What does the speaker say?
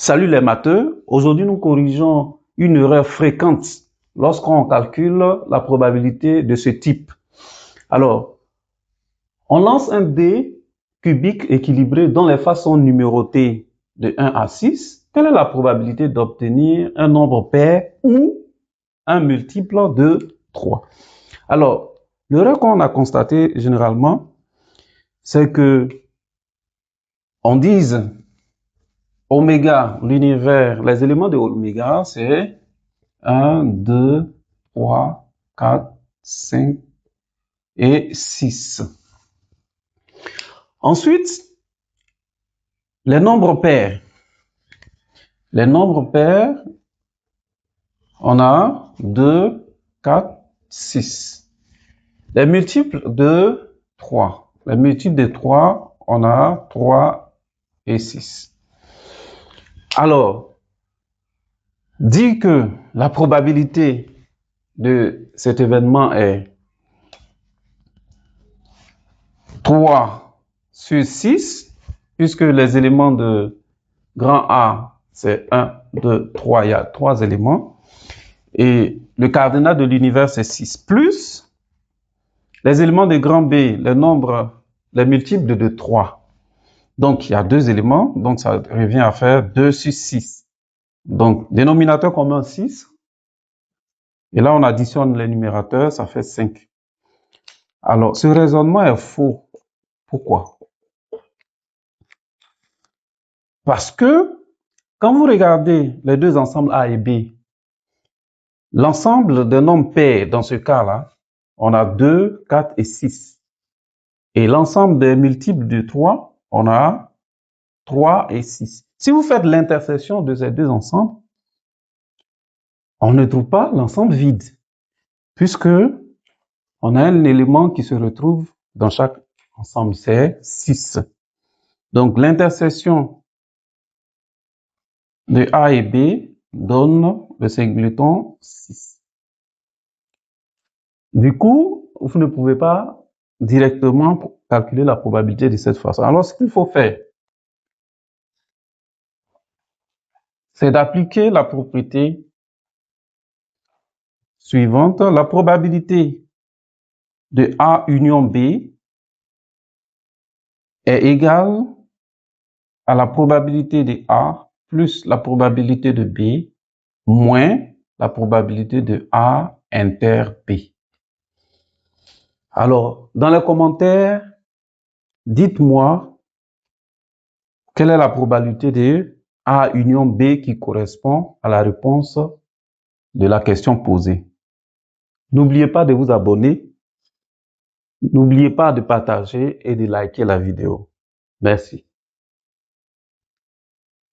Salut les matheux, aujourd'hui nous corrigeons une erreur fréquente lorsqu'on calcule la probabilité de ce type. Alors, on lance un dé cubique équilibré dont les faces sont numérotées de 1 à 6. Quelle est la probabilité d'obtenir un nombre pair ou un multiple de 3? Alors, l'erreur qu'on a constatée généralement, c'est que on dise oméga, l'univers, les éléments de oméga, c'est 1, 2, 3, 4, 5 et 6. Ensuite, les nombres pairs. Les nombres pairs, on a 2, 4, 6. Les multiples de 3. Les multiples de 3, on a 3 et 6. Alors, dit que la probabilité de cet événement est 3 sur 6, puisque les éléments de grand A, c'est 1, 2, 3, il y a 3 éléments. Et le cardinal de l'univers, c'est 6, plus les éléments de grand B, les nombres, les multiples de 3. Donc, il y a 2 éléments, donc ça revient à faire 2 sur 6. Donc, dénominateur commun 6. Et là, on additionne les numérateurs, ça fait 5. Alors, ce raisonnement est faux. Pourquoi? Parce que, quand vous regardez les deux ensembles A et B, l'ensemble des nombres pairs, dans ce cas-là, on a 2, 4 et 6. Et l'ensemble des multiples de 3, on a 3 et 6. Si vous faites l'intersection de ces deux ensembles, on ne trouve pas l'ensemble vide, puisque on a un élément qui se retrouve dans chaque ensemble, c'est 6. Donc, l'intersection de A et B donne le singleton 6. Du coup, vous ne pouvez pas directement calculer la probabilité de cette façon. Alors, ce qu'il faut faire, c'est d'appliquer la propriété suivante. La probabilité de A union B est égale à la probabilité de A plus la probabilité de B moins la probabilité de A inter B. Alors, dans les commentaires, dites-moi quelle est la probabilité de A union B qui correspond à la réponse de la question posée. N'oubliez pas de vous abonner. N'oubliez pas de partager et de liker la vidéo. Merci.